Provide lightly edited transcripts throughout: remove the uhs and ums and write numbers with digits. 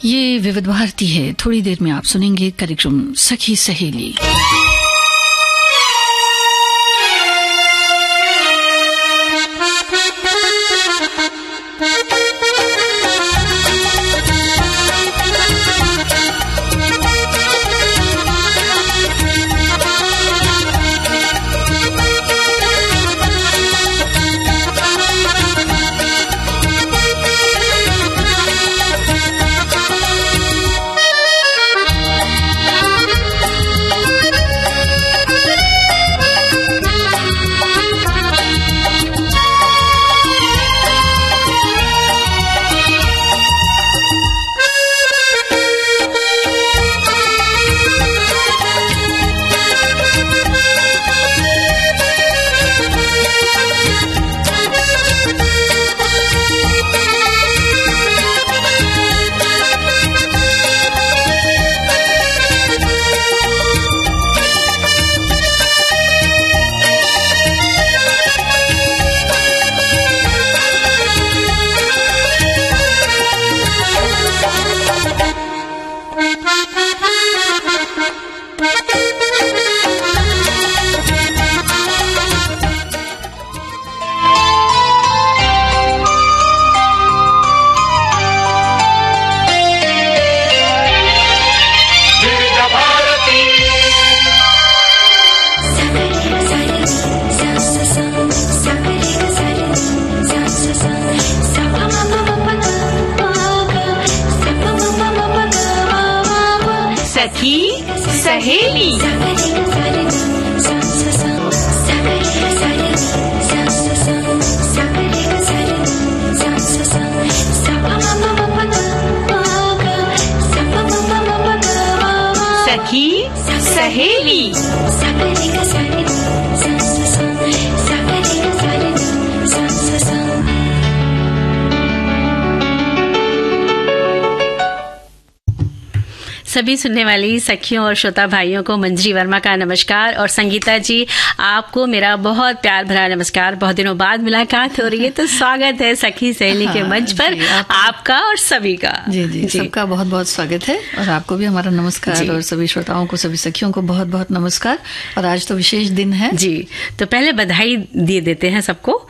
ये विविध भारती है। थोड़ी देर में आप सुनेंगे कार्यक्रम सखी सहेली। सखी सहेली। सखी सहेली। सभी सुनने वाली सखियों और श्रोता भाइयों को मंजरी वर्मा का नमस्कार, और संगीता जी आपको मेरा बहुत प्यार भरा नमस्कार। बहुत दिनों बाद मुलाकात हो रही है, तो स्वागत है सखी सहेली के मंच पर आपका और सभी का। जी सबका बहुत बहुत स्वागत है, और आपको भी हमारा नमस्कार, और सभी श्रोताओं को, सभी सखियों को बहुत बहुत नमस्कार। और आज तो विशेष दिन है जी, तो पहले बधाई दे देते हैं सबको।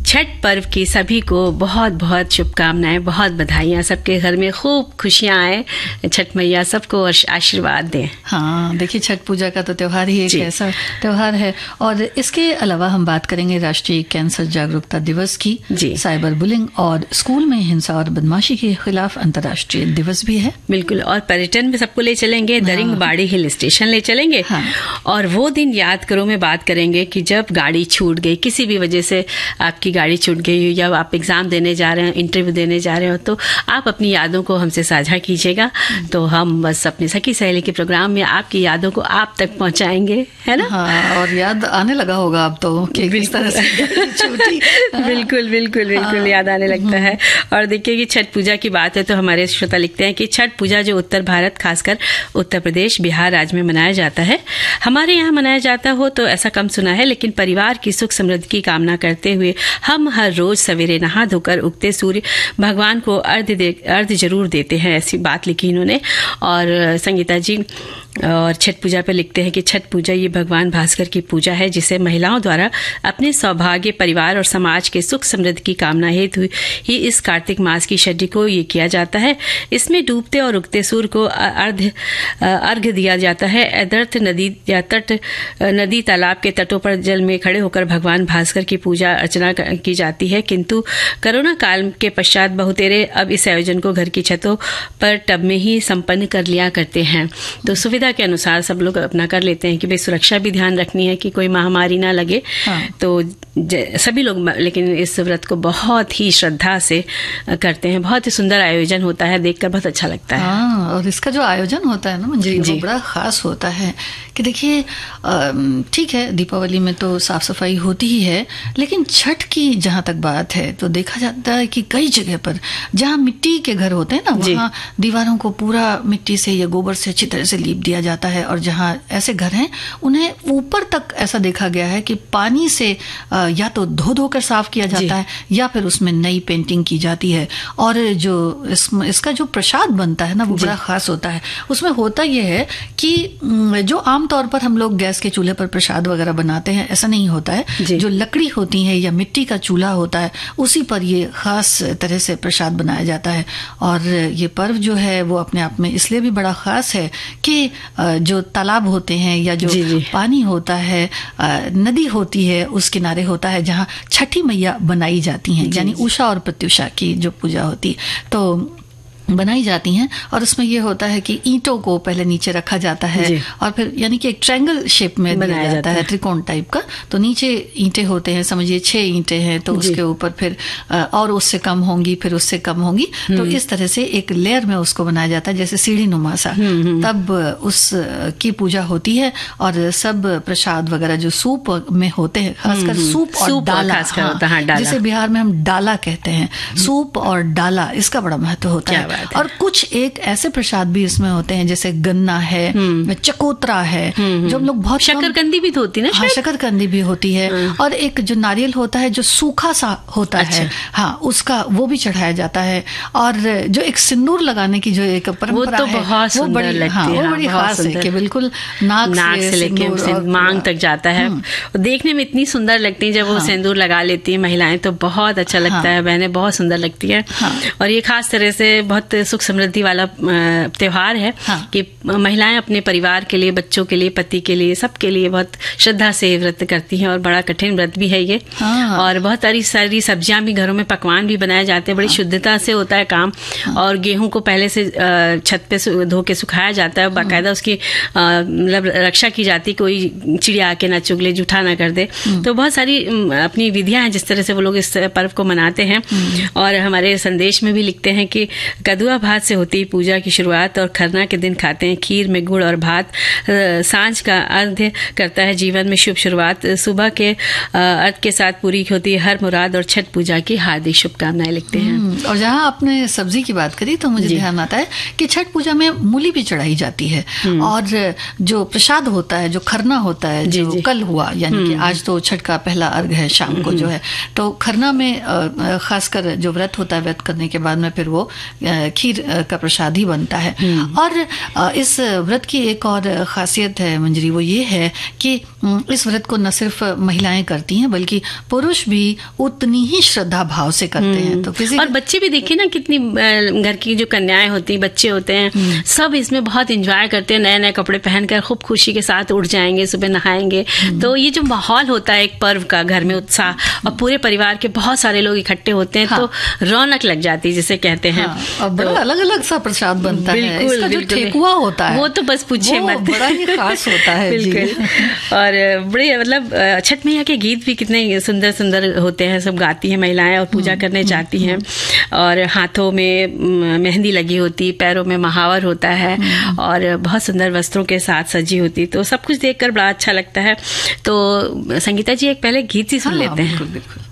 छठ पर्व की सभी को बहुत बहुत शुभकामनाएं, बहुत बधाइयां। सबके घर में खूब खुशियां आए, छठ मैया सबको आशीर्वाद दें। हाँ, देखिए छठ पूजा का तो त्योहार ही एक ऐसा त्योहार है। और इसके अलावा हम बात करेंगे राष्ट्रीय कैंसर जागरूकता दिवस की, साइबर बुलिंग और स्कूल में हिंसा और बदमाशी के खिलाफ अंतर्राष्ट्रीय दिवस भी है। बिल्कुल, और पर्यटन में सबको ले चलेंगे, दरिंगबाड़ी हिल स्टेशन ले चलेंगे। और वो दिन याद करो में बात करेंगे कि जब गाड़ी छूट गई, किसी भी वजह से आपकी गाड़ी छूट गई, या आप एग्जाम देने जा रहे हैं, इंटरव्यू देने जा रहे हो, तो आप अपनी यादों को हमसे साझा कीजिएगा। तो हम बस अपने सखी सहेली के प्रोग्राम में आपकी यादों को आप तक पहुंचाएंगे, है ना? हाँ, और याद आने लगा होगा अब तो कि किस तरह से छूटी। बिल्कुल बिल्कुल बिल्कुल याद आने लगता है। और देखिए कि छठ पूजा की बात है तो हमारे श्रोता लिखते हैं कि छठ पूजा जो उत्तर भारत, खासकर उत्तर प्रदेश, बिहार राज्य में मनाया जाता है, हमारे यहाँ मनाया जाता हो तो ऐसा कम सुना है, लेकिन परिवार की सुख समृद्धि की कामना करते हुए हम हर रोज सवेरे नहा धोकर उगते सूर्य भगवान को अर्घ्य जरूर देते हैं। ऐसी बात लिखी इन्होंने। और संगीता जी और छठ पूजा पर लिखते हैं कि छठ पूजा ये भगवान भास्कर की पूजा है, जिसे महिलाओं द्वारा अपने सौभाग्य, परिवार और समाज के सुख समृद्धि की कामना हेतु ही इस कार्तिक मास की षष्ठी को ये किया जाता है। इसमें डूबते और उगते सूर्य को अर्घ्य दिया जाता है। अदर्थ नदी या नदी तालाब के तटों पर जल में खड़े होकर भगवान भास्कर की पूजा अर्चना की जाती है, किंतु कोरोना काल के पश्चात बहुतेरे अब इस आयोजन को घर की छतों पर टब में ही संपन्न कर लिया करते हैं। तो सुविधा के अनुसार सब लोग अपना कर लेते हैं कि भाई सुरक्षा भी ध्यान रखनी है कि कोई महामारी ना लगे। तो सभी लोग लेकिन इस व्रत को बहुत ही श्रद्धा से करते हैं। बहुत ही सुंदर आयोजन होता है, देखकर बहुत अच्छा लगता है। और इसका जो आयोजन होता है ना मंजरी, वो बड़ा खास होता है कि देखिए ठीक है, दीपावली में तो साफ सफाई होती ही है, लेकिन छठ की जहाँ तक बात है तो देखा जाता है कि कई जगह पर जहाँ मिट्टी के घर होते हैं ना, वहाँ दीवारों को पूरा मिट्टी से या गोबर से अच्छी तरह से लीप दिया जाता है, और जहाँ ऐसे घर हैं उन्हें ऊपर तक ऐसा देखा गया है कि पानी से या तो धो धो कर साफ किया जाता है या फिर उसमें नई पेंटिंग की जाती है। और जो इसका जो प्रसाद बनता है ना वो बड़ा खास होता है। उसमें होता यह है कि जो आमतौर पर हम लोग गैस के चूल्हे पर प्रसाद वगैरह बनाते हैं ऐसा नहीं होता है। जो लकड़ी होती है या मिट्टी का चूल्हा होता है उसी पर ये खास तरह से प्रसाद बनाया जाता है। और ये पर्व जो है वो अपने आप में इसलिए भी बड़ा खास है कि जो तालाब होते हैं या जो पानी होता है, नदी होती है, उस किनारे होता है जहाँ छठी मैया बनाई जाती हैं, यानी उषा और प्रत्युषा की जो पूजा होती है तो बनाई जाती हैं। और उसमें ये होता है कि ईंटों को पहले नीचे रखा जाता है और फिर यानी कि एक ट्रायंगल शेप में बनाया जाता है, त्रिकोण टाइप का। तो नीचे ईंटें होते हैं, समझिए 6 ईंटें हैं, तो उसके ऊपर फिर और उससे कम होंगी, फिर उससे कम होंगी, तो इस तरह से एक लेयर में उसको बनाया जाता है जैसे सीढ़ी नुमा सा। तब उस की पूजा होती है और सब प्रसाद वगैरह जो सूप में होते हैं, खासकर सूप और डाला, जिसे बिहार में हम डाला कहते हैं, सूप और डाला, इसका बड़ा महत्व होता है। और कुछ एक ऐसे प्रसाद भी इसमें होते हैं जैसे गन्ना है, चकोतरा है, जो हम लोग बहुत शकरकंदी भी होती है ना। हाँ, शकरकंदी भी होती है। और एक जो नारियल होता है जो सूखा सा होता है, हाँ, उसका वो भी चढ़ाया जाता है। और जो एक सिंदूर लगाने की जो एक परंपरा है वो बड़ी वो बड़ी खास है कि बिल्कुल नाक से लेके मांग तक जाता है। देखने में इतनी सुंदर लगती है जब वो सिंदूर लगा लेती है महिलाएं, तो बहुत अच्छा लगता है, बहनें बहुत सुंदर लगती है। और ये खास तरह से बहुत सुख समृद्धि वाला त्योहार है कि महिलाएं अपने परिवार के लिए, बच्चों के लिए, पति के लिए, सबके लिए बहुत श्रद्धा से व्रत करती हैं। और बड़ा कठिन व्रत भी है ये। और बहुत सारी सब्जियां भी घरों में, पकवान भी बनाए जाते हैं, बड़ी शुद्धता से होता है काम। और गेहूं को पहले से छत पे धो के सुखाया जाता है, बाकायदा उसकी मतलब रक्षा की जाती, कोई चिड़िया आके ना चुग ले, जूठा ना कर दे। तो बहुत सारी अपनी विधियां हैं जिस तरह से वो लोग इस पर्व को मनाते हैं। और हमारे संदेश में भी लिखते हैं कि कदुआ भात से होती पूजा की शुरुआत और खरना के दिन खाते हैं खीर में गुड़ और भात। सांझ का अर्घ्य करता है जीवन में शुभ शुरुआत। सुबह के अर्घ्य के साथ पूरी होती है हर मुराद और छठ पूजा की हार्दिक शुभकामनाएं लिखते हैं। और जहाँ आपने सब्जी की बात करी तो मुझे ध्यान आता है कि छठ पूजा में मूली भी चढ़ाई जाती है। और जो प्रसाद होता है, जो खरना होता है, जो कल हुआ, यानी कि आज तो छठ का पहला अर्घ्य है शाम को जो है, तो खरना में खासकर जो व्रत होता है, व्रत करने के बाद में फिर वो खीर का प्रसाद ही बनता है। और इस व्रत की एक और खासियत है मंजरी, वो ये है कि इस व्रत को न सिर्फ महिलाएं करती हैं बल्कि पुरुष भी उतनी ही श्रद्धा भाव से करते हैं। तो और बच्चे भी देखिए ना, कितनी घर की जो कन्याएं होती हैं, बच्चे होते हैं, सब इसमें बहुत एंजॉय करते हैं, नए नए कपड़े पहनकर खूब खुशी के साथ उठ जाएंगे, सुबह नहाएंगे। तो ये जो माहौल होता है एक पर्व का, घर में उत्साह, और पूरे परिवार के बहुत सारे लोग इकट्ठे होते हैं, तो रौनक लग जाती है जिसे कहते हैं। और बड़ा अलग अलग सा प्रसाद बनता है। इसका जो ठेकुआ होता है वो तो बस पूछे मत, बड़ा ही खास होता है। बिल्कुल। और बड़े मतलब छठ मैया के गीत भी कितने सुंदर सुंदर होते हैं, सब गाती हैं महिलाएं और पूजा करने जाती हैं। और हाथों में मेहंदी लगी होती, पैरों में महावर होता है और बहुत सुंदर वस्त्रों के साथ सजी होती। तो सब कुछ देखकर बड़ा अच्छा लगता है। तो संगीता जी एक पहले गीत ही सुन लेते हैं। बिल्कुल।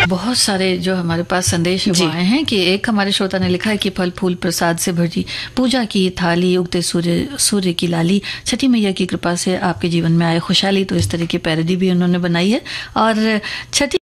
बहुत सारे जो हमारे पास संदेश आए हैं कि एक हमारे श्रोता ने लिखा है कि फल फूल प्रसाद से भरी पूजा की थाली, उगते सूर्य की लाली, छठी मैया की कृपा से आपके जीवन में आए खुशहाली। तो इस तरह की पैरोडी भी उन्होंने बनाई है। और छठी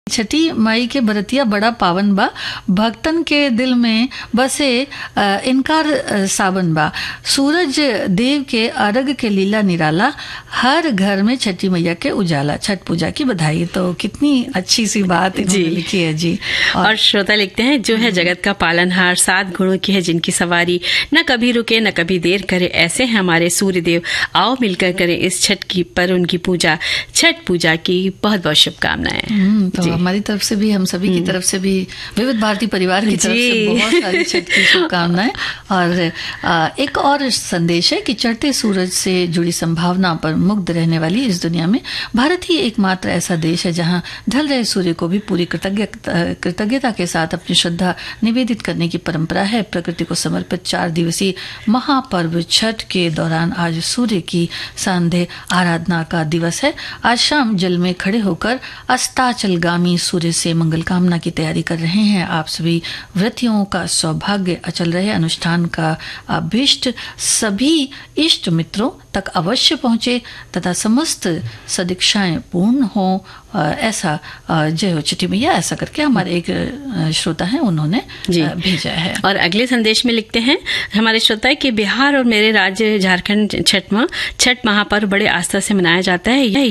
छठी माई के बरतिया बड़ा पावन बा, भक्तन के दिल में बसे इनकार सावन बा, सूरज देव के अर्घ के लीला निराला, हर घर में छठी मैया के उजाला, छठ पूजा की बधाई। तो कितनी अच्छी सी बात लिखी है जी। और श्रोता लिखते हैं, जो है जगत का पालनहार, 7 गुणों की है जिनकी सवारी, न कभी रुके न कभी देर करे, ऐसे हैं हमारे सूर्य देव, आओ मिलकर करें इस छठ की पर उनकी पूजा, छठ पूजा की बहुत बहुत शुभकामनाएं। तो हमारी तरफ से भी, हम सभी की तरफ से भी, विविध भारती परिवार की तरफ से बहुत सारी छठ की शुभकामनाएं। और एक और संदेश है कि चढ़ते सूरज से जुड़ी संभावना पर मुग्ध रहने वाली इस दुनिया में भारत ही एकमात्र ऐसा देश है जहां ढल रहे सूर्य को भी पूरी कृतज्ञता के साथ अपनी श्रद्धा निवेदित करने की परंपरा है। प्रकृति को समर्पित 4 दिवसीय महापर्व छठ के दौरान आज सूर्य की सांध्य आराधना का दिवस है। आज शाम जल में खड़े होकर अस्ताचलगामी सूर्य से मंगल कामना की तैयारी कर रहे हैं। आप सभी व्रतियों का सौभाग्य अचल रहे, अनुष्ठान का अभीष्ट सभी इष्ट मित्रों तक अवश्य पहुंचे तथा समस्त सदीक्षाएं पूर्ण हो, ऐसा जय हो चिट्ठी मैया, ऐसा करके हमारे एक श्रोता हैं उन्होंने भेजा है। और अगले संदेश में लिखते हैं हमारे श्रोता कि बिहार और मेरे राज्य झारखंड छठ महापर्व बड़े आस्था से मनाया जाता है।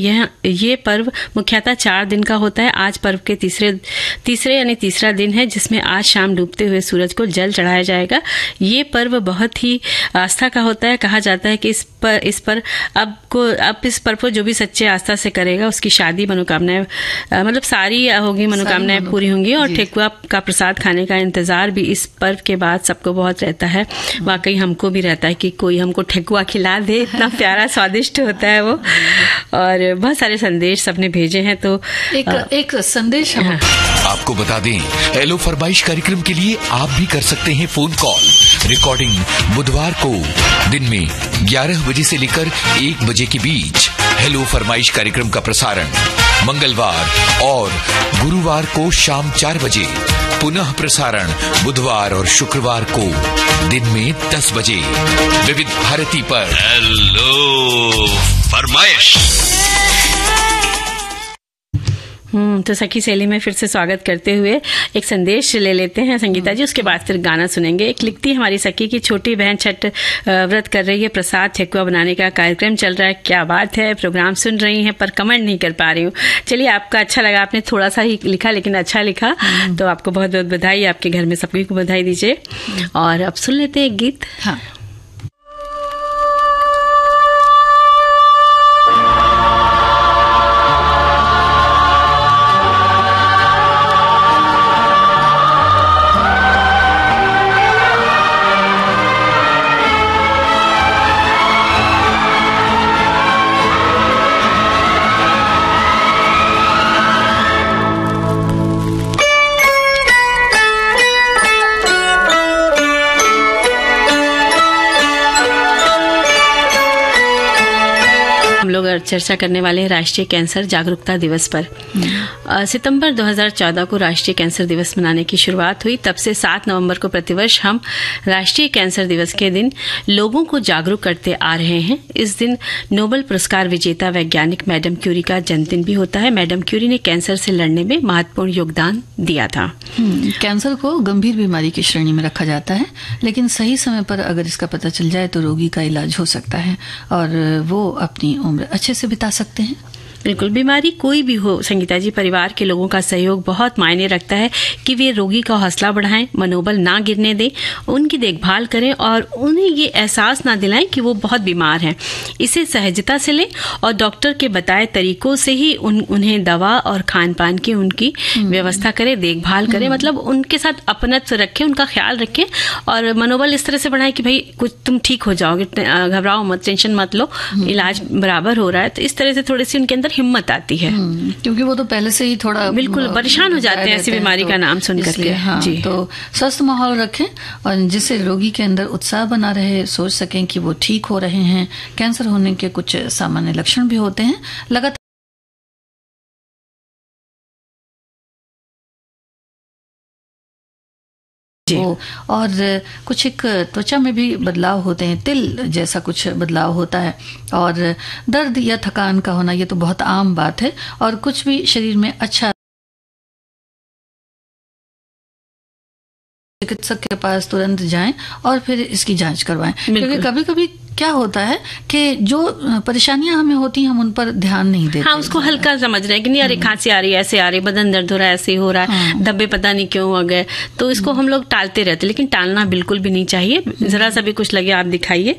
ये पर्व मुख्यतः 4 दिन का होता है। आज पर्व के तीसरे यानी तीसरा दिन है, जिसमें आज शाम डूबते हुए सूरज को जल चढ़ाया जाएगा। ये पर्व बहुत ही आस्था का होता है। कहा जाता है कि इस पर इस पर्व को जो भी सच्चे आस्था से करेगा उसकी शादी मनोकामनाएं मतलब सारी होगी, मनोकामनाएं पूरी होंगी। और ठेकुआ का प्रसाद खाने का इंतजार भी इस पर्व के बाद सबको बहुत रहता है। वाकई हमको भी रहता है कि कोई हमको ठेकुआ खिला दे, इतना प्यारा स्वादिष्ट होता है वो। और बहुत सारे संदेश सबने भेजे हैं, तो एक संदेश आपको बता दें, हेलो फरमाइश कार्यक्रम के लिए आप भी कर सकते हैं फोन कॉल। रिकॉर्डिंग बुधवार को दिन में 11 बजे से लेकर 1 बजे के बीच। हेलो फरमाइश कार्यक्रम का प्रसारण मंगलवार और गुरुवार को शाम 4 बजे, पुनः प्रसारण बुधवार और शुक्रवार को दिन में 10 बजे विविध भारती पर। हेलो फरमाइश। तो सखी सहेली में फिर से स्वागत करते हुए एक संदेश ले लेते हैं संगीता जी, उसके बाद फिर गाना सुनेंगे। एक लिखती है हमारी सखी की छोटी बहन छठ व्रत कर रही है, प्रसाद ठेकुआ बनाने का कार्यक्रम चल रहा है। क्या बात है, प्रोग्राम सुन रही हैं पर कमेंट नहीं कर पा रही हूँ। चलिए, आपका अच्छा लगा, आपने थोड़ा सा ही लिखा लेकिन अच्छा लिखा, तो आपको बहुत बहुत बधाई। आपके घर में सभी को बधाई दीजिए। और अब सुन लेते हैं एक गीत। हाँ, चर्चा करने वाले हैं राष्ट्रीय कैंसर जागरूकता दिवस पर। सितंबर 2014 को राष्ट्रीय कैंसर दिवस मनाने की शुरुआत हुई। तब से 7 नवंबर को प्रतिवर्ष हम राष्ट्रीय कैंसर दिवस के दिन लोगों को जागरूक करते आ रहे हैं। इस दिन नोबेल पुरस्कार विजेता वैज्ञानिक मैडम क्यूरी का जन्मदिन भी होता है। मैडम क्यूरी ने कैंसर से लड़ने में महत्वपूर्ण योगदान दिया था। कैंसर को गंभीर बीमारी की श्रेणी में रखा जाता है, लेकिन सही समय पर अगर इसका पता चल जाए तो रोगी का इलाज हो सकता है और वो अपनी उम्र अच्छे से बिता सकते हैं। बिल्कुल, बीमारी कोई भी हो संगीता जी, परिवार के लोगों का सहयोग बहुत मायने रखता है कि वे रोगी का हौसला बढ़ाएं, मनोबल ना गिरने दें, उनकी देखभाल करें और उन्हें ये एहसास ना दिलाएं कि वो बहुत बीमार हैं। इसे सहजता से लें और डॉक्टर के बताए तरीकों से ही उन्हें दवा और खान पान की उनकी व्यवस्था करें, देखभाल करें, मतलब उनके साथ अपनत्व रखें, उनका ख्याल रखें और मनोबल इस तरह से बढ़ाएं कि भाई कुछ तुम ठीक हो जाओगे, घबराओ मत, टेंशन मत लो, इलाज बराबर हो रहा है। तो इस तरह से थोड़ी सी उनके अंदर हिम्मत आती है, क्योंकि वो तो पहले से ही थोड़ा बिल्कुल परेशान हो जाते हैं ऐसी बीमारी का नाम सुन करके। हाँ, जी, तो स्वस्थ माहौल रखें और जिससे रोगी के अंदर उत्साह बना रहे, सोच सकें कि वो ठीक हो रहे हैं। कैंसर होने के कुछ सामान्य लक्षण भी होते हैं। लगातार और कुछ एक त्वचा में भी बदलाव होते हैं, तिल जैसा कुछ बदलाव होता है और दर्द या थकान का होना, ये तो बहुत आम बात है। और कुछ भी शरीर में अच्छा चिकित्सक के पास तुरंत जाएं और फिर इसकी जांच करवाएं, क्योंकि कभी कभी क्या होता है कि जो परेशानियां हमें होती हैं हम उन पर ध्यान नहीं देते। हाँ, उसको हल्का समझ रहे हैं कि नहीं, अरे खांसी आ रही है, ऐसे आ रही है, बदन दर्द हो रहा है, ऐसे हो रहा है, धब्बे पता नहीं क्यों आ गए, तो इसको हम लोग टालते रहते, लेकिन टालना बिल्कुल भी नहीं चाहिए। जरा सा भी कुछ लगे आप दिखाइए,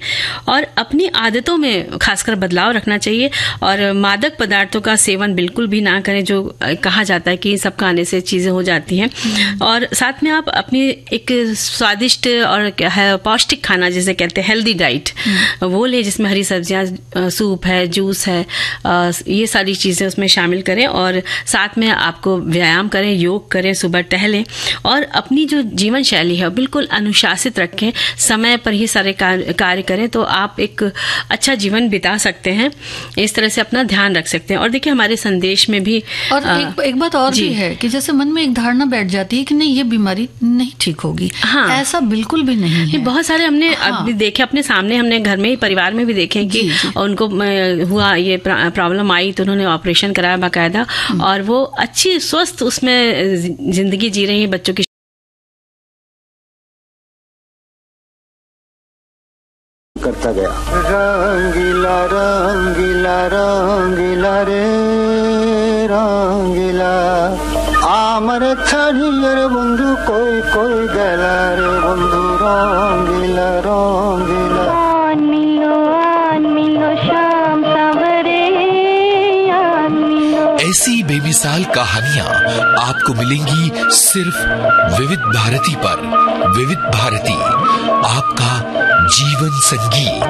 और अपनी आदतों में खासकर बदलाव रखना चाहिए, और मादक पदार्थों का सेवन बिल्कुल भी ना करें, जो कहा जाता है कि सब खाने से चीजें हो जाती हैं। और साथ में आप अपनी एक स्वादिष्ट और पौष्टिक खाना जिसे कहते हैं हेल्दी डाइट वो ले, जिसमें हरी सब्जियां, सूप है, जूस है, ये सारी चीजें उसमें शामिल करें, और साथ में आपको व्यायाम करें, योग करें, सुबह टहलें, और अपनी जो जीवन शैली है बिल्कुल अनुशासित रखें, समय पर ही सारे कार्य करें, तो आप एक अच्छा जीवन बिता सकते हैं। इस तरह से अपना ध्यान रख सकते हैं। और देखिए हमारे संदेश में भी और एक बात और भी है कि जैसे मन में एक धारणा बैठ जाती है कि नहीं, ये बीमारी नहीं ठीक होगी। हाँ, ऐसा बिल्कुल भी नहीं है। बहुत सारे हमने अभी देखे अपने सामने, हमने घर में ही परिवार में भी देखे कि उनको हुआ ये प्रॉब्लम आई तो उन्होंने ऑपरेशन कराया बाकायदा, और वो अच्छी स्वस्थ उसमें जिंदगी जी रही है, बच्चों की करता गया। रंगीला रंगीला रंगीला रे रंगीला আমার ছাড়িয়ে বন্ধু কই কই গেলা রে বন্ধু রঙ্গিলা রঙ্গিলা শাম সাবরে। ऐसी बेमिसाल कहानियां आपको मिलेंगी सिर्फ विविध भारती पर। विविध भारती, आपका जीवन संगीत।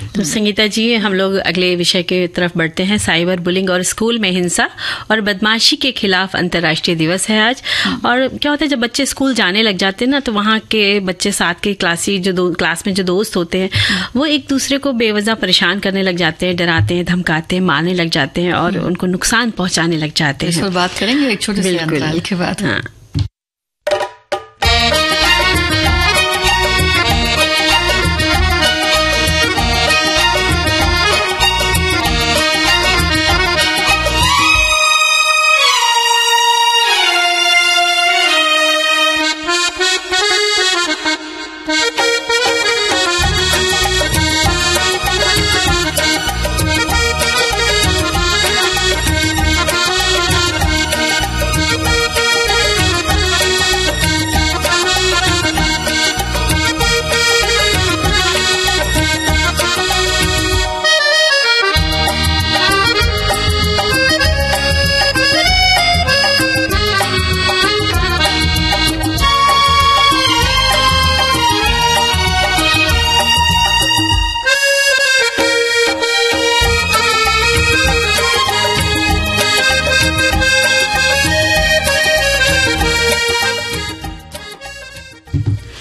तो संगीता जी, हम लोग अगले विषय के तरफ बढ़ते हैं। साइबर बुलिंग और स्कूल में हिंसा और बदमाशी के खिलाफ अंतर्राष्ट्रीय दिवस है आज। और क्या होता है, जब बच्चे स्कूल जाने लग जाते हैं ना, तो वहाँ के बच्चे साथ के क्लास में जो दोस्त होते हैं वो एक दूसरे को बेवजह परेशान करने लग जाते हैं, डराते हैं, धमकाते हैं, मारने लग जाते हैं और उनको नुकसान पहुंचाने लग जाते हैं। इस पर बात करेंगे एक छोटे से अंतराल के बाद। हाँ।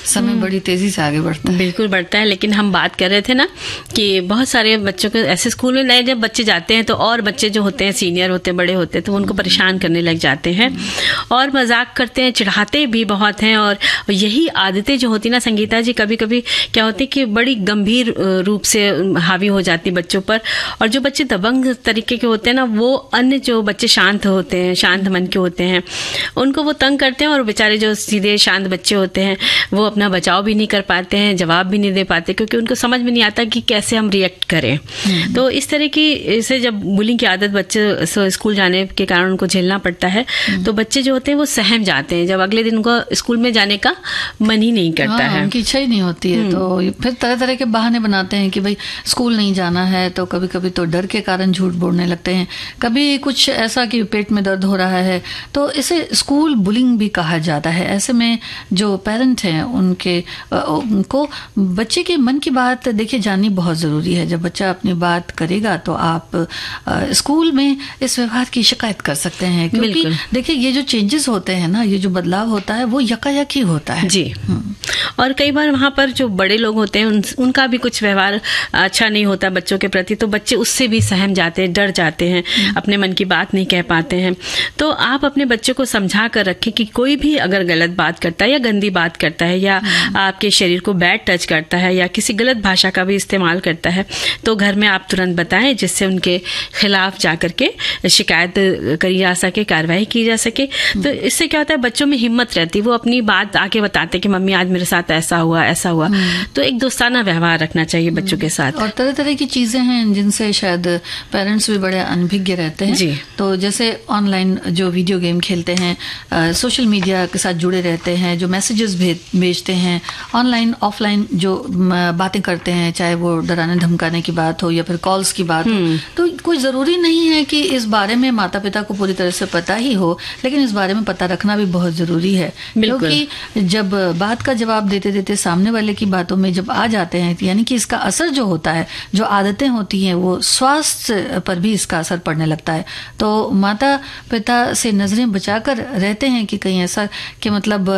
समय बड़ी तेजी से आगे बढ़ता है। बिल्कुल बढ़ता है, लेकिन हम बात कर रहे थे ना कि बहुत सारे बच्चों को ऐसे स्कूल में नए जब बच्चे जाते हैं तो और बच्चे जो होते हैं सीनियर होते हैं, बड़े होते हैं, तो उनको परेशान करने लग जाते हैं और मजाक करते हैं, चिढ़ाते भी बहुत हैं। और यही आदतें जो होती ना संगीता जी, कभी कभी क्या होती है कि बड़ी गंभीर रूप से हावी हो जाती बच्चों पर। और जो बच्चे दबंग तरीके के होते हैं ना, वो अन्य जो बच्चे शांत होते हैं, शांत मन के होते हैं, उनको वो तंग करते हैं। और बेचारे जो सीधे शांत बच्चे होते हैं वो अपना बचाव भी नहीं कर पाते हैं, जवाब भी नहीं दे पाते, क्योंकि उनको समझ में नहीं आता कि कैसे हम रिएक्ट करें। तो इस तरह की इसे जब बुलिंग की आदत बच्चे स्कूल जाने के कारण उनको झेलना पड़ता है, तो बच्चे जो होते हैं वो सहम जाते हैं। जब अगले दिन उनको स्कूल में जाने का मन ही नहीं करता है, उनकी इच्छा ही नहीं होती है। तो फिर तरह तरह के बहाने बनाते हैं कि भाई स्कूल नहीं जाना है, तो कभी कभी तो डर के कारण झूठ बोलने लगते हैं, कभी कुछ ऐसा कि पेट में दर्द हो रहा है, तो इसे स्कूल बुलिंग भी कहा जाता है। ऐसे में जो पेरेंट हैं उनको बच्चे के मन की बात देखिए जाननी बहुत ज़रूरी है। जब बच्चा अपनी बात करेगा तो आप स्कूल में इस व्यवहार की शिकायत कर सकते हैं, क्योंकि देखिए ये जो चेंजेस होते हैं ना, ये जो बदलाव होता है वो यकायक ही होता है जी। और कई बार वहाँ पर जो बड़े लोग होते हैं उनका भी कुछ व्यवहार अच्छा नहीं होता बच्चों के प्रति, तो बच्चे उससे भी सहम जाते हैं, डर जाते हैं, अपने मन की बात नहीं कह पाते हैं। तो आप अपने बच्चों को समझा कर रखें कि कोई भी अगर गलत बात करता है या गंदी बात करता है या आपके शरीर को बैड टच करता है या किसी गलत भाषा का भी इस्तेमाल करता है तो घर में आप तुरंत बताएं, जिससे उनके खिलाफ जाकर के शिकायत करी जा सके, कार्रवाई की जा सके। तो इससे क्या होता है, बच्चों में हिम्मत रहती है, वो अपनी बात आके बताते कि मम्मी आज मेरे साथ ऐसा हुआ ऐसा हुआ। तो एक दोस्ताना व्यवहार रखना चाहिए बच्चों के साथ। और तरह तरह की चीजें हैं जिनसे शायद पेरेंट्स भी बड़े अनभिज्ञ रहते हैं जी। तो जैसे ऑनलाइन जो वीडियो गेम खेलते हैं, सोशल मीडिया के साथ जुड़े रहते हैं, जो मैसेजेस भेजते हैं, ऑनलाइन ऑफलाइन जो बातें करते हैं, चाहे वो डराने धमकाने की बात हो या फिर कॉल्स की बात हो, तो कोई ज़रूरी नहीं है कि इस बारे में माता पिता को पूरी तरह से पता ही हो, लेकिन इस बारे में पता रखना भी बहुत ज़रूरी है। क्योंकि जब बात का जवाब देते देते सामने वाले की बातों में जब आ जाते हैं, यानी कि इसका असर जो होता है, जो आदतें होती हैं, वो स्वास्थ्य पर भी इसका असर पड़ने लगता है। तो माता पिता से नज़रें बचाकर रहते हैं कि कहीं ऐसा कि मतलब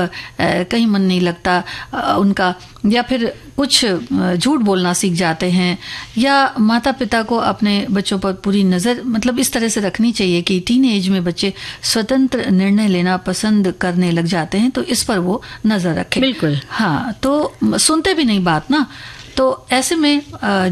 कहीं मन नहीं लगता उनका, या फिर कुछ झूठ बोलना सीख जाते हैं, या माता पिता को अपने बच्चों पर पूरी नज़र मतलब इस तरह से रखनी चाहिए कि टीन एज में बच्चे स्वतंत्र निर्णय लेना पसंद करने लग जाते हैं, तो इस पर वो नज़र रखें। बिल्कुल। हाँ, तो सुनते भी नहीं बात ना, तो ऐसे में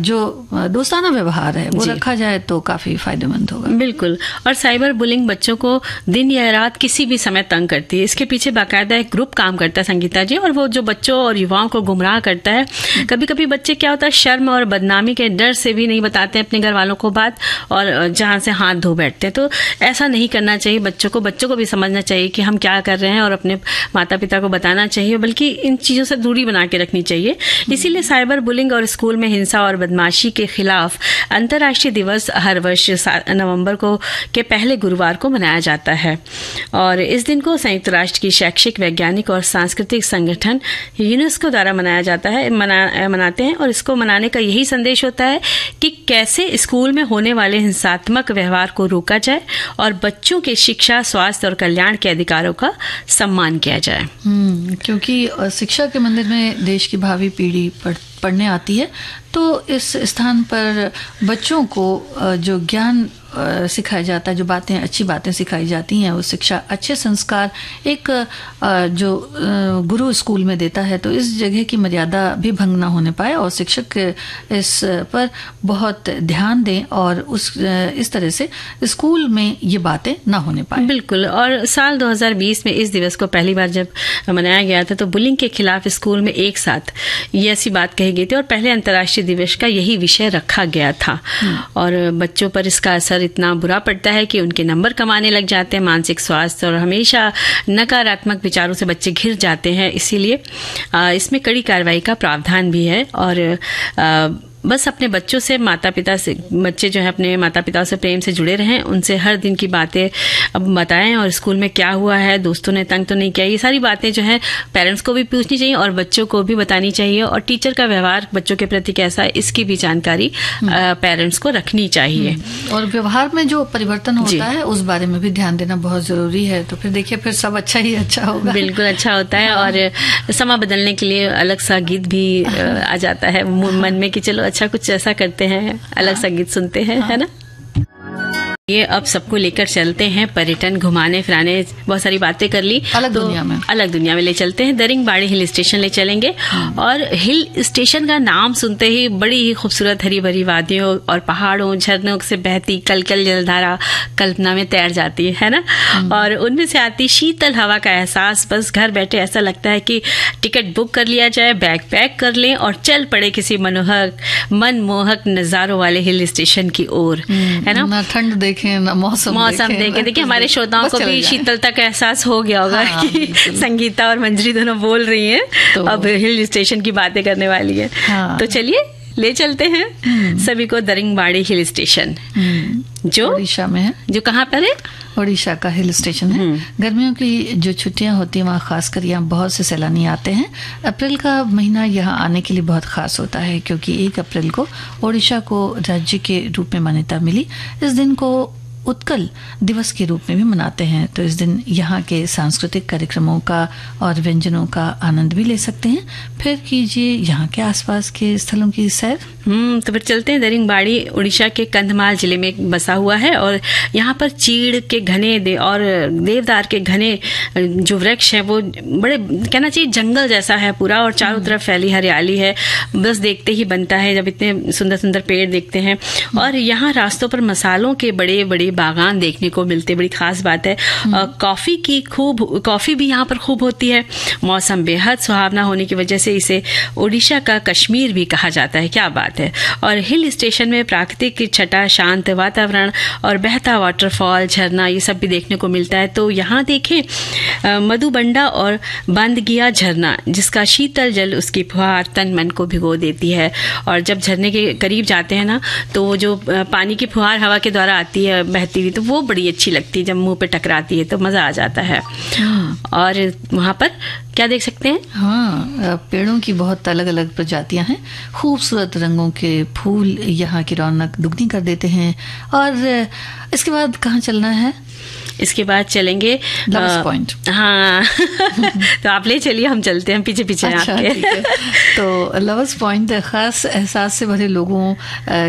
जो दोस्ताना व्यवहार है वो रखा जाए तो काफी फायदेमंद होगा। बिल्कुल। और साइबर बुलिंग बच्चों को दिन या रात किसी भी समय तंग करती है। इसके पीछे बाकायदा एक ग्रुप काम करता है संगीता जी, और वो जो बच्चों और युवाओं को गुमराह करता है। कभी कभी बच्चे क्या होता है, शर्म और बदनामी के डर से भी नहीं बताते अपने घर वालों को बात, और जहां से हाथ धो बैठते हैं। तो ऐसा नहीं करना चाहिए। बच्चों को भी समझना चाहिए कि हम क्या कर रहे हैं और अपने माता पिता को बताना चाहिए, बल्कि इन चीजों से दूरी बना के रखनी चाहिए। इसीलिए साइबर बुलिंग और स्कूल में हिंसा और बदमाशी के खिलाफ अंतर्राष्ट्रीय दिवस हर वर्ष नवंबर के पहले गुरुवार को मनाया जाता है। और इस दिन को संयुक्त राष्ट्र की शैक्षिक, वैज्ञानिक और सांस्कृतिक संगठन यूनेस्को द्वारा मनाते हैं। और इसको मनाने का यही संदेश होता है कि कैसे स्कूल में होने वाले हिंसात्मक व्यवहार को रोका जाए और बच्चों के शिक्षा, स्वास्थ्य और कल्याण के अधिकारों का सम्मान किया जाए। क्योंकि शिक्षा के मंदिर में देश की भावी पीढ़ी पढ़ने आती है, तो इस स्थान पर बच्चों को जो ज्ञान सिखाया जाता है, जो बातें, अच्छी बातें सिखाई जाती हैं, वो शिक्षा, अच्छे संस्कार एक जो गुरु स्कूल में देता है, तो इस जगह की मर्यादा भी भंग ना होने पाए और शिक्षक इस पर बहुत ध्यान दें और इस तरह से स्कूल में ये बातें ना होने पाए। बिल्कुल। और साल 2020 में इस दिवस को पहली बार जब मनाया गया था तो बुलिंग के खिलाफ स्कूल में एक साथ ये ऐसी बात कही गई थी और पहले अंतर्राष्ट्रीय दिवस का यही विषय रखा गया था। और बच्चों पर इसका असर इतना बुरा पड़ता है कि उनके नंबर कम आने लग जाते हैं, मानसिक स्वास्थ्य और हमेशा नकारात्मक विचारों से बच्चे घिर जाते हैं। इसीलिए इसमें कड़ी कार्रवाई का प्रावधान भी है। और बस अपने बच्चों से बच्चे जो है अपने माता पिता से प्रेम से जुड़े रहें, उनसे हर दिन की बातें अब बताएं और स्कूल में क्या हुआ है, दोस्तों ने तंग तो नहीं किया, ये सारी बातें जो है पेरेंट्स को भी पूछनी चाहिए और बच्चों को भी बतानी चाहिए। और टीचर का व्यवहार बच्चों के प्रति कैसा है, इसकी भी जानकारी पेरेंट्स को रखनी चाहिए। और व्यवहार में जो परिवर्तन होता है उस बारे में भी ध्यान देना बहुत जरूरी है। तो फिर देखिए, फिर सब अच्छा ही अच्छा होगा। बिल्कुल अच्छा होता है। और समा बदलने के लिए अलग सा गीत भी आ जाता है मन में कि चलो अच्छा कुछ ऐसा करते हैं, अलग सा गीत सुनते हैं, है ना। ये अब सबको लेकर चलते हैं पर्यटन, घुमाने फिराने, बहुत सारी बातें कर ली, अलग दुनिया में ले चलते हैं। दरिंगबाड़ी हिल स्टेशन ले चलेंगे। और हिल स्टेशन का नाम सुनते ही बड़ी ही खूबसूरत हरी भरी वादियों और पहाड़ों, झरनों से बहती कलकल जलधारा कल्पना में तैर जाती है ना। और उनमें से आती शीतल हवा का एहसास, बस घर बैठे ऐसा लगता है कि टिकट बुक कर लिया जाए, बैग पैक कर लें और चल पड़े किसी मनमोहक नजारों वाले हिल स्टेशन की ओर, है ना। ठंड मौसम देखें। देखिए हमारे श्रोताओं को भी शीतलता का एहसास हो गया होगा कि संगीता और मंजरी दोनों बोल रही हैं, तो अब हिल स्टेशन की बातें करने वाली है। तो चलिए ले चलते हैं सभी को दरिंगबाड़ी हिल स्टेशन, जो ओडिशा में है। जो कहाँ पर है? ओडिशा का हिल स्टेशन है। गर्मियों की जो छुट्टियां होती हैं वहाँ खासकर यहाँ बहुत से सैलानी आते हैं। अप्रैल का महीना यहाँ आने के लिए बहुत खास होता है क्योंकि 1 अप्रैल को ओडिशा को राज्य के रूप में मान्यता मिली। इस दिन को उत्कल दिवस के रूप में भी मनाते हैं। तो इस दिन यहाँ के सांस्कृतिक कार्यक्रमों का और व्यंजनों का आनंद भी ले सकते हैं। फिर कीजिए यहाँ के आसपास के स्थलों की सैर। तो फिर चलते हैं। दरिंगबाड़ी उड़ीसा के कंधमाल जिले में बसा हुआ है और यहाँ पर चीड़ के घने और देवदार के घने जो वृक्ष है वो बड़े, कहना चाहिए जंगल जैसा है पूरा, और चारों तरफ फैली हरियाली है। बस देखते ही बनता है जब इतने सुंदर सुंदर पेड़ देखते हैं। और यहाँ रास्तों पर मसालों के बड़े बड़े बागान देखने को मिलते, बड़ी खास बात है। कॉफी भी यहाँ पर खूब होती है। मौसम बेहद सुहावना होने की वजह से इसे उड़ीसा का कश्मीर भी कहा जाता है। क्या बात है। और हिल स्टेशन में प्राकृतिक छटा, शांत वातावरण और बहता वाटरफॉल, झरना, ये सब भी देखने को मिलता है। तो यहाँ देखें मधुबंडा और बंदगिया झरना, जिसका शीतल जल, उसकी फुहार तन मन को भिगो देती है। और जब झरने के करीब जाते हैं ना, तो जो पानी की फुहार हवा के द्वारा आती है बहती हुई, तो वो बड़ी अच्छी लगती है। जब मुंह पे टकराती है तो मजा आ जाता है। और वहाँ पर क्या देख सकते हैं? हाँ, पेड़ों की बहुत अलग अलग प्रजातियां हैं। खूबसूरत रंगों के फूल यहाँ की रौनक दुगनी कर देते हैं। और इसके बाद कहाँ चलना है? इसके बाद चलेंगे लवर्स पॉइंट। हाँ तो आप ले चलिए, हम चलते हैं पीछे पीछे आपके। तो लवर्स पॉइंट खास एहसास से भरे लोगों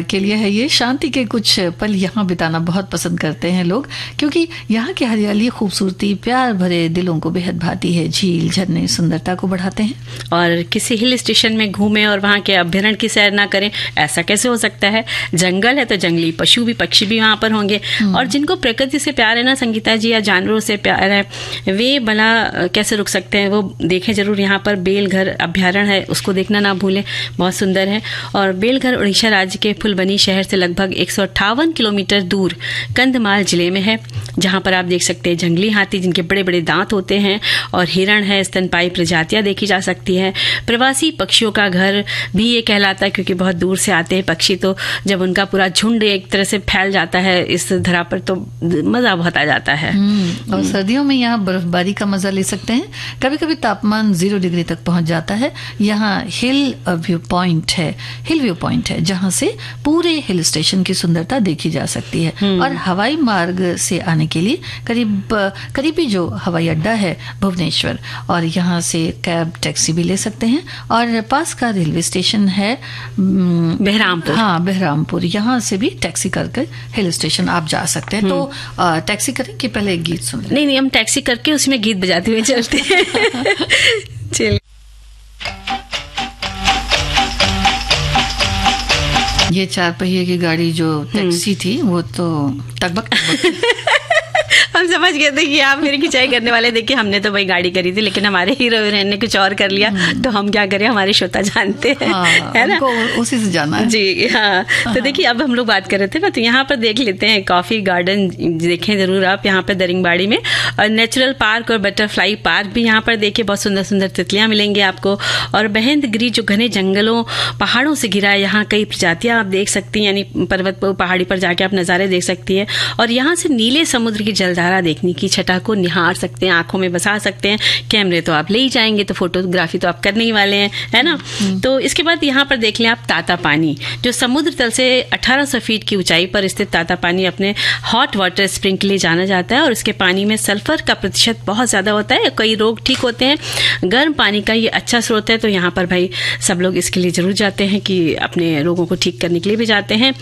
के लिए है। ये शांति के कुछ पल यहाँ बिताना बहुत पसंद करते हैं लोग, क्योंकि यहाँ की हरियाली, खूबसूरती प्यार भरे दिलों को बेहद भाती है। झील, झरने सुंदरता को बढ़ाते हैं। और किसी हिल स्टेशन में घूमें और वहाँ के अभ्यारण्य की सैर ना करें, ऐसा कैसे हो सकता है? जंगल है तो जंगली पशु भी, पक्षी भी वहाँ पर होंगे। और जिनको प्रकृति से प्यार है ना संगीता जी, या जानवरों से प्यार है, वे भला कैसे रुक सकते हैं? वो देखें जरूर। यहाँ पर बेलघर अभ्यारण्य है, उसको देखना ना भूलें, बहुत सुंदर है। और बेलघर उड़ीसा राज्य के फुलबनी शहर से लगभग 158 किलोमीटर दूर कंधमाल जिले में है, जहाँ पर आप देख सकते हैं जंगली हाथी, जिनके बड़े बड़े दांत होते हैं, और हिरण है, स्तनपाई प्रजातियां देखी जा सकती है। प्रवासी पक्षियों का घर भी ये कहलाता है, क्योंकि बहुत दूर से आते हैं पक्षी। तो जब उनका पूरा झुंड एक तरह से फैल जाता है इस धरा पर, तो मजा बहुत आ जाता है। और सर्दियों में यहाँ बर्फबारी का मजा ले सकते हैं। कभी कभी तापमान 0 डिग्री तक पहुंच जाता है। यहाँ हिल व्यू पॉइंट है, जहाँ से पूरे हिल स्टेशन की सुंदरता देखी जा सकती है। और हवाई मार्ग से आने के लिए करीबी जो हवाई अड्डा है भुवनेश्वर, और यहाँ से कैब, टैक्सी भी ले सकते हैं। और पास का रेलवे स्टेशन है बहरामपुर। हाँ, बहरामपुर। यहाँ से भी टैक्सी करके हिल स्टेशन आप जा सकते हैं। तो टैक्सी करें कि पहले एक गीत सुन? नहीं, हम टैक्सी करके उसमें गीत बजाते हुए चलते हैं। चलिए। ये 4 पहिए की गाड़ी जो टैक्सी थी, वो तो टकबक हम समझ गए थे कि आप मेरी खिंचाई करने वाले। देखिए, हमने तो भाई गाड़ी करी थी, लेकिन हमारे हीरो हीरोइन ने कुछ और कर लिया, तो हम क्या करें, हमारे श्रोता जानते हैं। है ना, उसी से जाना है जी। हाँ, तो देखिए, अब हम लोग बात कर रहे थे ना, तो यहाँ पर देख लेते हैं कॉफी गार्डन। देखें जरूर आप यहाँ पर दरिंगबाड़ी में। और नेचुरल पार्क और बटरफ्लाई पार्क भी यहाँ पर देखिए, बहुत सुंदर सुंदर तितलियां मिलेंगी आपको। और महेंद्रगिरी जो घने जंगलों, पहाड़ों से घिरा है, यहाँ कई प्रजातियां आप देख सकती हैं, यानी पर्वत पर, पहाड़ी पर जाके आप नजारे देख सकती है। और यहाँ से नीले समुद्र की जलधारा देखने की छटा को निहार सकते हैं, आंखों में बसा सकते हैं। कैमरे तो आप ले ही जाएंगे, तो फोटोग्राफी तो आप करने ही वाले हैं, है ना। तो इसके बाद यहाँ पर देख लें आप ताता पानी, जो समुद्र तल से 1800 फीट की ऊंचाई पर स्थित ताता पानी अपने हॉट वाटर स्प्रिंग के लिए जाना जाता है। और इसके पानी में सल्फर का प्रतिशत बहुत ज्यादा होता है, कई रोग ठीक होते हैं। गर्म पानी का ये अच्छा स्रोत है, तो यहाँ पर भाई सब लोग इसके लिए जरूर जाते हैं, कि अपने रोगों को ठीक करने के लिए भी जाते हैं।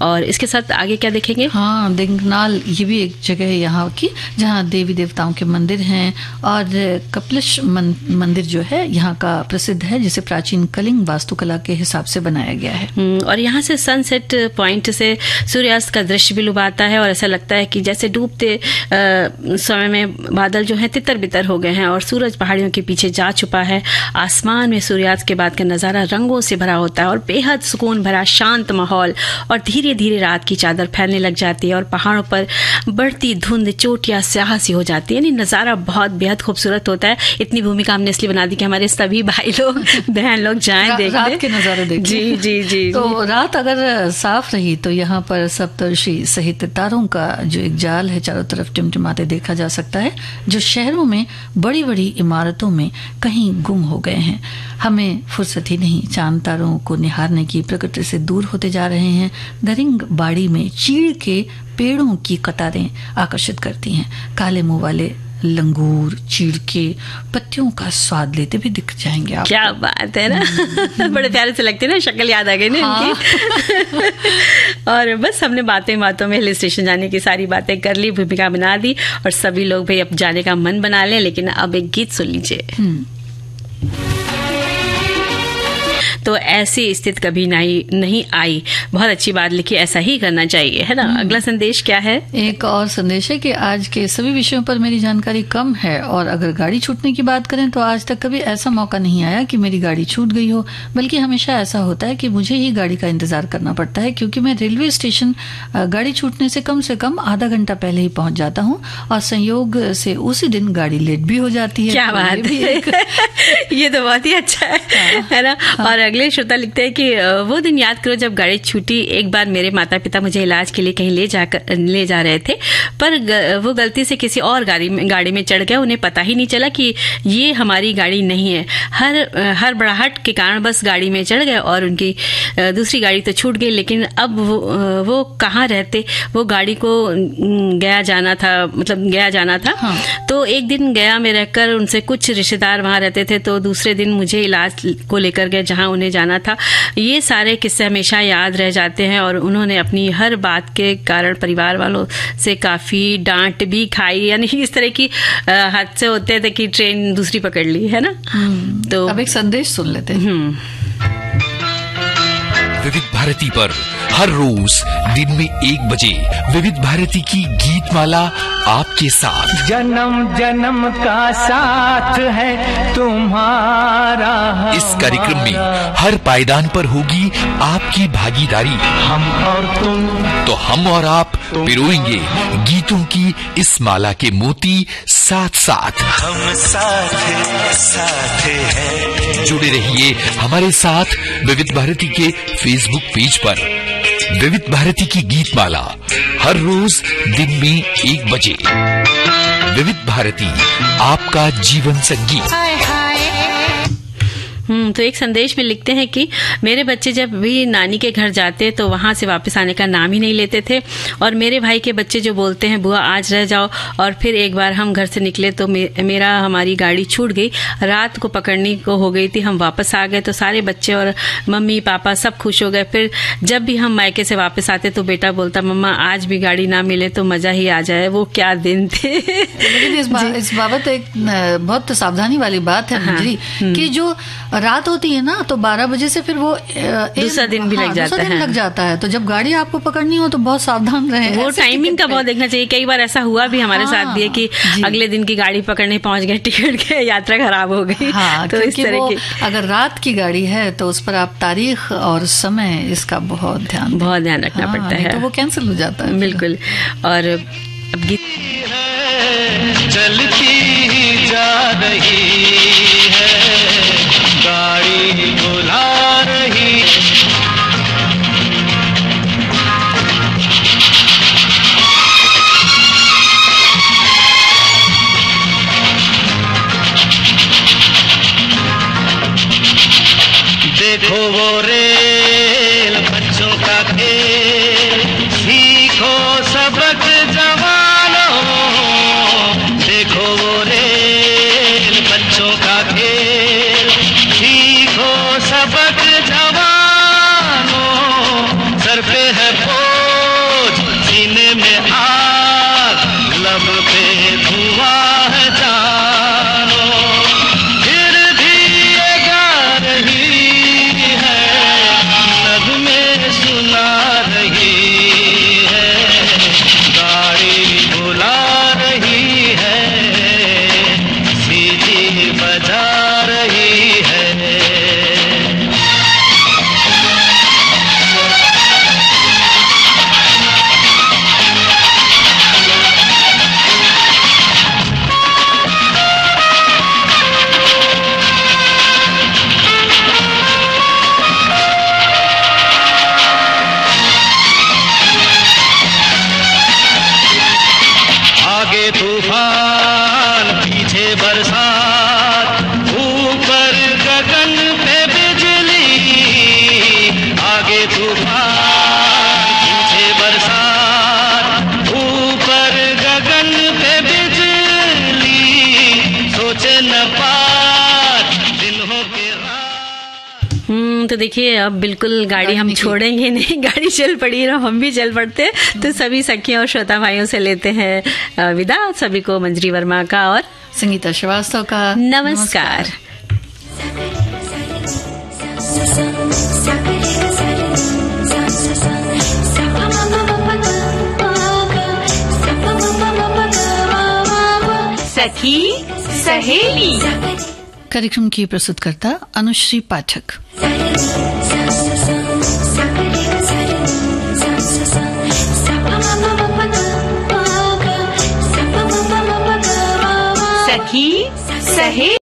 और इसके साथ आगे क्या देखेंगे? हाँ, देंगनाल, ये भी एक जगह है यहाँ की, जहाँ देवी देवताओं के मंदिर हैं। और कपिलश मंदिर जो है यहाँ का प्रसिद्ध है, जिसे प्राचीन कलिंग वास्तुकला के हिसाब से बनाया गया है। और यहाँ से सनसेट पॉइंट से सूर्यास्त का दृश्य भी लुभाता है, और ऐसा लगता है कि जैसे डूबते समय में बादल जो है तितर बितर हो गए हैं, और सूरज पहाड़ियों के पीछे जा छुपा है। आसमान में सूर्यास्त के बाद का नजारा रंगों से भरा होता है, और बेहद सुकून भरा शांत माहौल। और धीरे धीरे रात की चादर फैलने लग जाती है, और पहाड़ों पर बढ़ती धुंध चोटियां स्याह सी हो जाती है। नजारा बहुत बेहद खूबसूरत होता है। इतनी भूमिका हमने इसलिए बना दी कि हमारे सभी भाई लोग, बहन लोग जाएं देखने, रात के नजारे देखें। जी जी जी। तो रात अगर साफ रही तो यहाँ पर सप्तर्षि सहित तारों का जो एक जाल है चारों तरफ टिमटिमाते देखा जा सकता है, जो शहरों में बड़ी बड़ी इमारतों में कहीं गुम हो गए हैं। हमें फुर्सत ही नहीं, चांद तारों को निहारने की। प्रकृति से दूर होते जा रहे हैं। दरिंगबाड़ी में चीड़ के पेड़ों की कतारें आकर्षित करती हैं। काले मुंह वाले लंगूर, चीड़ पत्तियों का स्वाद लेते भी दिख जाएंगे आप। क्या बात है ना। बड़े प्यारे से लगते हैं ना, शक्ल याद आ गई ना इनकी। और बस हमने बातों में हिल स्टेशन जाने की सारी बातें कर ली, भूमिका बना दी और सभी लोग भाई अब जाने का मन बना लें। लेकिन अब एक गीत सुन लीजिए। तो ऐसी स्थिति कभी नहीं आई, बहुत अच्छी बात लिखी, ऐसा ही करना चाहिए, है ना। अगला संदेश क्या है? एक और संदेश है कि आज के सभी विषयों पर मेरी जानकारी कम है और अगर गाड़ी छूटने की बात करें तो आज तक कभी ऐसा मौका नहीं आया कि मेरी गाड़ी छूट गई हो, बल्कि हमेशा ऐसा होता है कि मुझे ही गाड़ी का इंतजार करना पड़ता है, क्योंकि मैं रेलवे स्टेशन गाड़ी छूटने से कम आधा घंटा पहले ही पहुंच जाता हूँ और संयोग से उसी दिन गाड़ी लेट भी हो जाती है। क्या बात है। ये तो बहुत ही अच्छा है ना। और अगले श्रोता लिखते हैं कि वो दिन याद करो जब गाड़ी छूटी। एक बार मेरे माता पिता मुझे इलाज के लिए कहीं ले जा रहे थे, पर वो गलती से किसी और गाड़ी में चढ़ गए। उन्हें पता ही नहीं चला कि ये हमारी गाड़ी नहीं है। हर बड़ाहट के कारण बस गाड़ी में चढ़ गए और उनकी दूसरी गाड़ी तो छूट गई। लेकिन अब वो कहाँ रहते, वो गाड़ी को गया जाना था। हाँ। तो एक दिन गया में रहकर उनसे कुछ रिश्तेदार वहां रहते थे, तो दूसरे दिन मुझे इलाज को लेकर गए जहां उन्हें जाना था। ये सारे किस्से हमेशा याद रह जाते हैं और उन्होंने अपनी हर बात के कारण परिवार वालों से काफी डांट भी खाई। यानी इस तरह की हादसे होते थे कि ट्रेन दूसरी पकड़ ली, है ना। तो अब एक संदेश सुन लेते हैं। विविध भारती पर हर रोज दिन में 1 बजे विविध भारती की गीत माला आपके साथ। जन्म जन्म का साथ है तुम्हारा। इस कार्यक्रम में हर पायदान पर होगी आपकी भागीदारी। हम और तुम, तो हम और आप पिरोएंगे गीतों की इस माला के मोती साथ साथ। हम साथ हैं। जुड़े रहिए हमारे साथ विविध भारती के फेसबुक पेज पर। विविध भारती की गीत माला हर रोज दिन में 1 बजे। विविध भारती, आपका जीवन संगीत। तो एक संदेश में लिखते हैं कि मेरे बच्चे जब भी नानी के घर जाते तो वहां से वापस आने का नाम ही नहीं लेते थे। और मेरे भाई के बच्चे जो बोलते हैं बुआ आज रह जाओ। और फिर एक बार हम घर से निकले तो हमारी गाड़ी छूट गई। रात को पकड़नी को हो गई थी। हम वापस आ गए तो सारे बच्चे और मम्मी पापा सब खुश हो गए। फिर जब भी हम मायके से वापस आते तो बेटा बोलता मम्मा आज भी गाड़ी ना मिले तो मजा ही आ जाए। वो क्या दिन थे। लेकिन इस बाबत एक बहुत सावधानी वाली बात है मंजरी, कि जो रात होती है ना तो 12 बजे से फिर वो दूसरा दिन भी लग जाता है। तो जब गाड़ी आपको पकड़नी हो तो बहुत सावधान रहें। वो टाइमिंग का बहुत देखना चाहिए। कई बार ऐसा हुआ भी हमारे साथ भी है कि अगले दिन की गाड़ी पकड़ने पहुंच गए, टिकट के यात्रा खराब हो गई। तो इस तरह की अगर रात की गाड़ी है तो उस पर आप तारीख और समय इसका बहुत ध्यान रखना पड़ता है, तो वो कैंसिल हो जाता है। बिल्कुल। और अब गीत चलती जा रही है, गाड़ी बुला रही। देखो वो रेल बच्चों का खेल, सीखो सबक जवानों। देखो वो रेल बच्चों का खेल, सीखो सबक जवानों। सर पे है बोझ, सीने में आग, लब पे धुआं है जानो। फिर भी ये गा रही है, तो देखिए अब बिल्कुल गाड़ी हम छोड़ेंगे नहीं, गाड़ी चल पड़ी है, हम भी चल पड़ते। तो सभी सखियों और श्रोता भाइयों से लेते हैं विदा। सभी को मंजरी वर्मा का और संगीता श्रीवास्तव का नमस्कार। सखी सहेली कार्यक्रम की प्रस्तुतकर्ता अनुश्री पाठक। सखी सहेली।